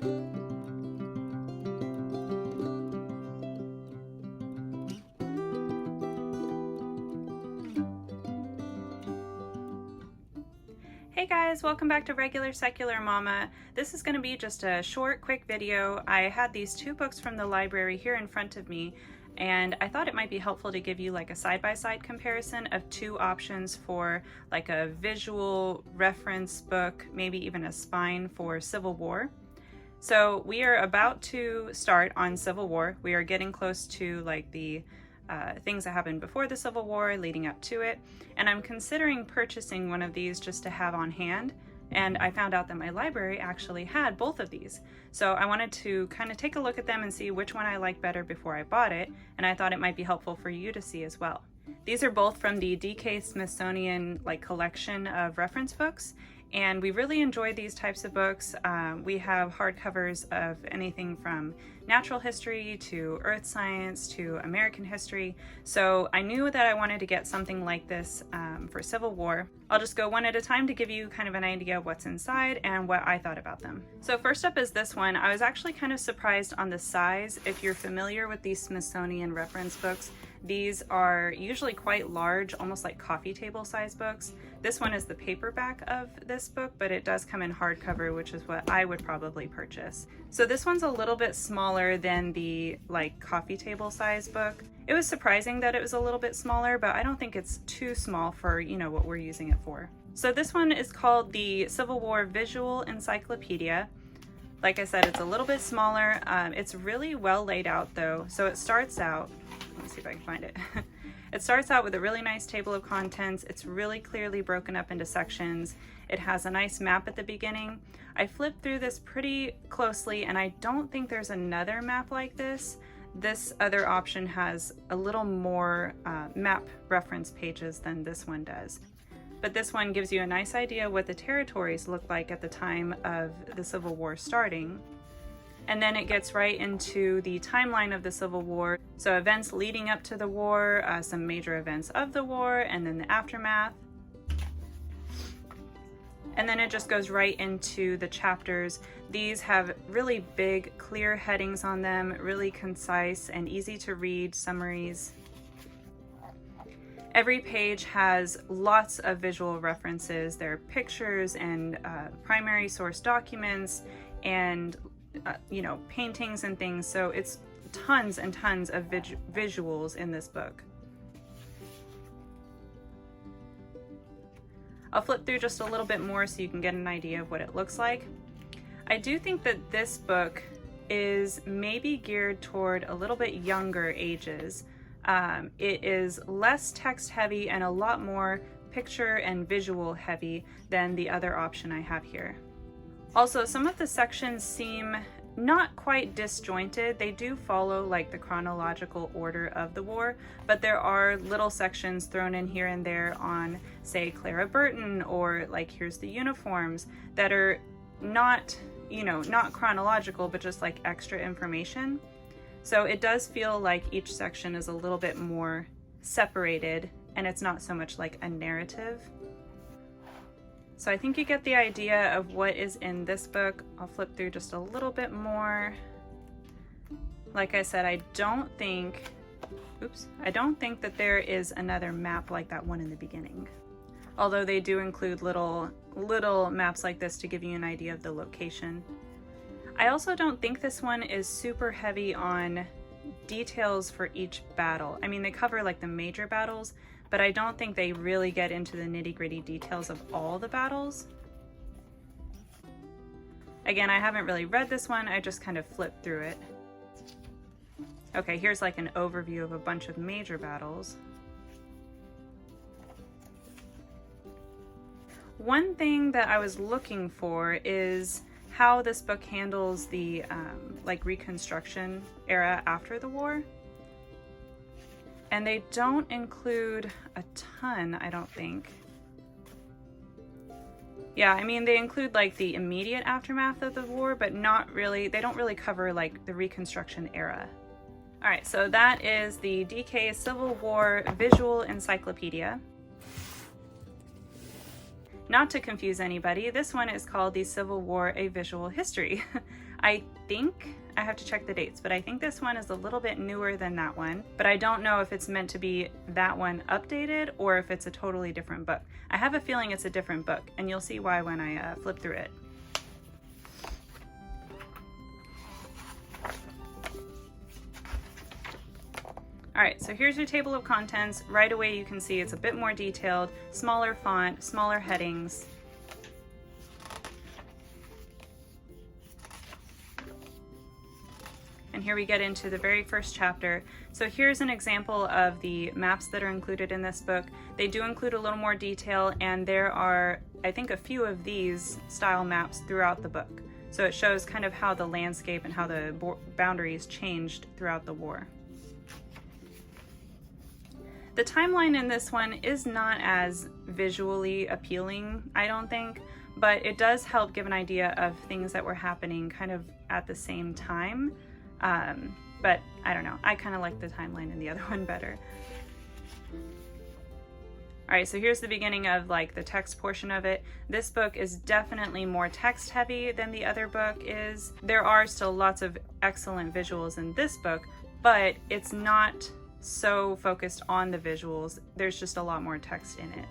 Hey guys, welcome back to Regular Secular Mama. This is going to be just a short, quick video. I had these two books from the library here in front of me, and I thought it might be helpful to give you like a side-by-side comparison of two options for like a visual reference book, maybe even a spine for Civil War. So we are about to start on Civil War. We are getting close to like the things that happened before the Civil War leading up to it, and I'm considering purchasing one of these just to have on hand, and I found out that my library actually had both of these, so I wanted to kind of take a look at them and see which one I liked better before I bought it, and I thought it might be helpful for you to see as well. These are both from the DK Smithsonian collection of reference books, and we really enjoy these types of books. We have hardcovers of anything from natural history to earth science to American history. So I knew that I wanted to get something like this for Civil War. I'll just go one at a time to give you kind of an idea of what's inside and what I thought about them. So first up is this one. I was actually kind of surprised on the size. If you're familiar with these Smithsonian reference books, these are usually quite large, almost like coffee table size books. This one is the paperback of this book, but it does come in hardcover, which is what I would probably purchase. So this one's a little bit smaller than the coffee table size book. It was surprising that it was a little bit smaller, but I don't think it's too small for, what we're using it for. So this one is called the Civil War Visual Encyclopedia. Like I said, it's a little bit smaller. It's really well laid out though. So it starts out, let me see if I can find it. It starts out with a really nice table of contents. It's really clearly broken up into sections. It has a nice map at the beginning. I flipped through this pretty closely, and I don't think there's another map like this. This other option has a little more map reference pages than this one does. But this one gives you a nice idea what the territories look like at the time of the Civil War starting. And then it gets right into the timeline of the Civil War. So events leading up to the war, some major events of the war, and then the aftermath. And then it just goes right into the chapters. These have really big, clear headings on them, really concise and easy to read summaries. Every page has lots of visual references. There are pictures and primary source documents and paintings and things. So it's tons and tons of visuals in this book. I'll flip through just a little bit more so you can get an idea of what it looks like. I do think that this book is maybe geared toward a little bit younger ages. It is less text heavy and a lot more picture and visual heavy than the other option I have here. Also, some of the sections seem not quite disjointed. They do follow the chronological order of the war, but there are little sections thrown in here and there on, say, Clara Burton, or here's the uniforms, that are not, not chronological, but just extra information. So it does feel like each section is a little bit more separated, and it's not so much like a narrative. So I think you get the idea of what is in this book. I'll flip through just a little bit more. Like I said, I don't think that there is another map like that one in the beginning. Although they do include little maps like this to give you an idea of the location. I also don't think this one is super heavy on details for each battle. I mean, they cover the major battles, but I don't think they really get into the nitty-gritty details of all the battles. Again, I haven't really read this one, I just kind of flipped through it. Okay, here's an overview of a bunch of major battles. One thing that I was looking for is how this book handles the Reconstruction era after the war. And they don't include a ton, I don't think. Yeah, I mean, they include the immediate aftermath of the war, but not really, they don't really cover the Reconstruction era. All right, so that is the DK Civil War Visual Encyclopedia. Not to confuse anybody, this one is called the Civil War: A Visual History. I think, I have to check the dates, but I think this one is a little bit newer than that one, but I don't know if it's meant to be that one updated or if it's a totally different book. I have a feeling it's a different book, and you'll see why when I flip through it. All right, so here's your table of contents. Right away you can see it's a bit more detailed, smaller font, smaller headings. And here we get into the very first chapter. So here's an example of the maps that are included in this book. They do include a little more detail, and there are, I think, a few of these style maps throughout the book. So it shows kind of how the landscape and how the boundaries changed throughout the war. The timeline in this one is not as visually appealing, I don't think, but it does help give an idea of things that were happening kind of at the same time. But I don't know, I kind of like the timeline in the other one better. All right, so here's the beginning of like the text portion of it. This book is definitely more text heavy than the other book is. There are still lots of excellent visuals in this book, but it's not so focused on the visuals. There's just a lot more text in it.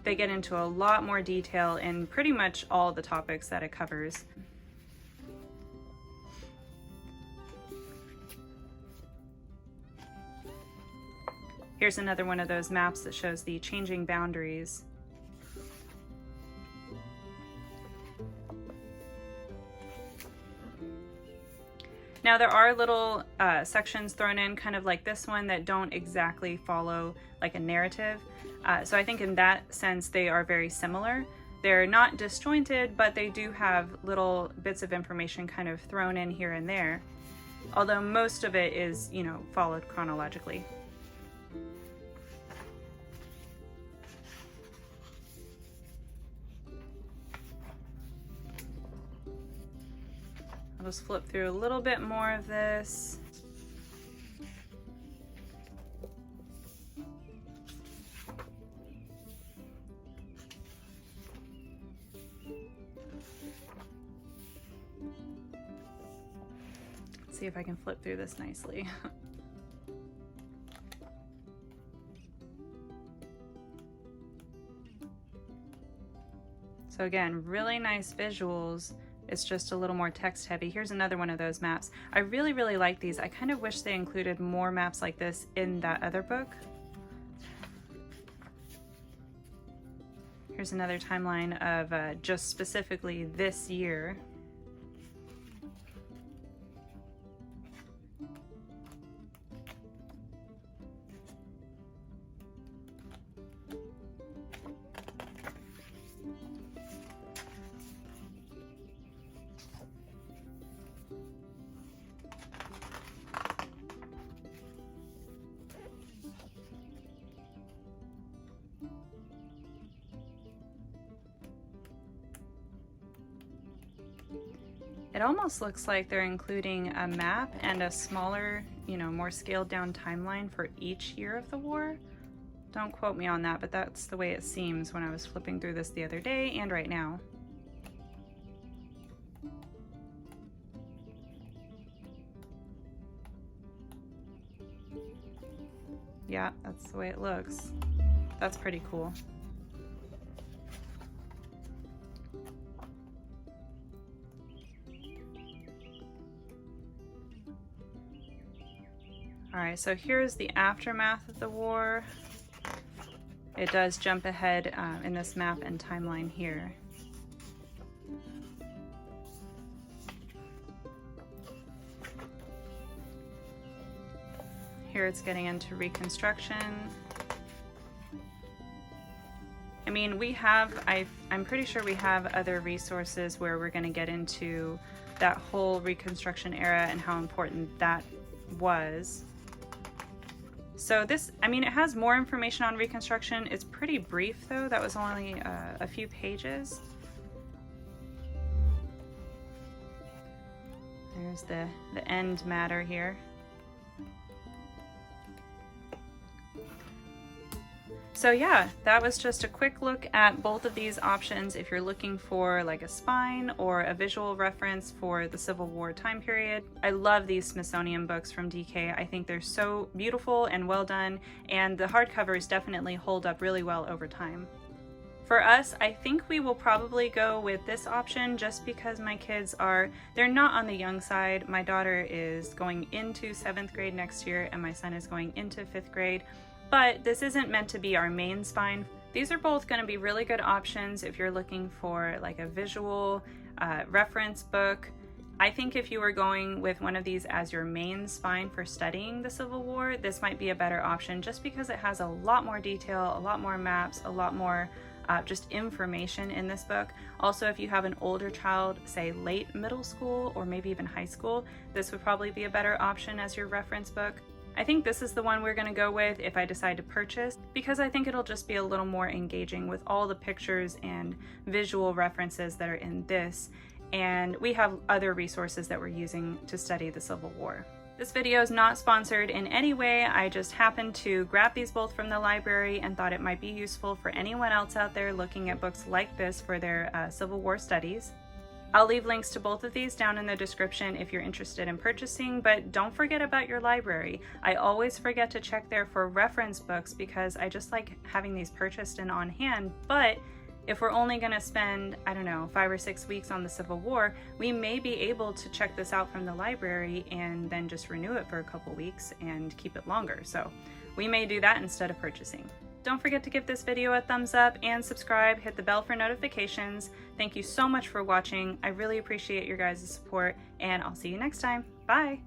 They get into a lot more detail in pretty much all the topics that it covers. Here's another one of those maps that shows the changing boundaries. Now there are little sections thrown in, kind of like this one, that don't exactly follow like a narrative. So I think in that sense they are very similar. They're not disjointed, but they do have little bits of information kind of thrown in here and there. Although most of it is, you know, followed chronologically. I'll just flip through a little bit more of this. Let's see if I can flip through this nicely. So again, really nice visuals. It's just a little more text heavy. Here's another one of those maps. I really, really like these. I kind of wish they included more maps like this in that other book. Here's another timeline of just specifically this year. It almost looks like they're including a map and a smaller, you know, more scaled down timeline for each year of the war. Don't quote me on that, but that's the way it seems when I was flipping through this the other day and right now. Yeah, that's the way it looks. That's pretty cool. All right, so here's the aftermath of the war. It does jump ahead in this map and timeline here. Here it's getting into Reconstruction. I mean, we have, I'm pretty sure we have other resources where we're going to get into that whole Reconstruction era and how important that was. So this, I mean, it has more information on Reconstruction. It's pretty brief though. That was only a few pages. There's the end matter here. So yeah, that was just a quick look at both of these options if you're looking for like a spine or a visual reference for the Civil War time period. I love these Smithsonian books from DK. I think they're so beautiful and well done, and the hardcovers definitely hold up really well over time. For us, I think we will probably go with this option just because my kids they're not on the young side. My daughter is going into 7th grade next year and my son is going into 5th grade. But this isn't meant to be our main spine. These are both going to be really good options if you're looking for like a visual reference book. I think if you were going with one of these as your main spine for studying the Civil War, this might be a better option just because it has a lot more detail, a lot more maps, a lot more just information in this book. Also, if you have an older child, say late middle school or maybe even high school, this would probably be a better option as your reference book. I think this is the one we're going to go with if I decide to purchase, because I think it'll just be a little more engaging with all the pictures and visual references that are in this, and we have other resources that we're using to study the Civil War. This video is not sponsored in any way. I just happened to grab these both from the library and thought it might be useful for anyone else out there looking at books like this for their Civil War studies. I'll leave links to both of these down in the description if you're interested in purchasing, but don't forget about your library. I always forget to check there for reference books because I just like having these purchased and on hand, but if we're only going to spend, I don't know, 5 or 6 weeks on the Civil War, we may be able to check this out from the library and then just renew it for a couple weeks and keep it longer. So we may do that instead of purchasing. Don't forget to give this video a thumbs up and subscribe, hit the bell for notifications. Thank you so much for watching. I really appreciate your guys' support, and I'll see you next time. Bye!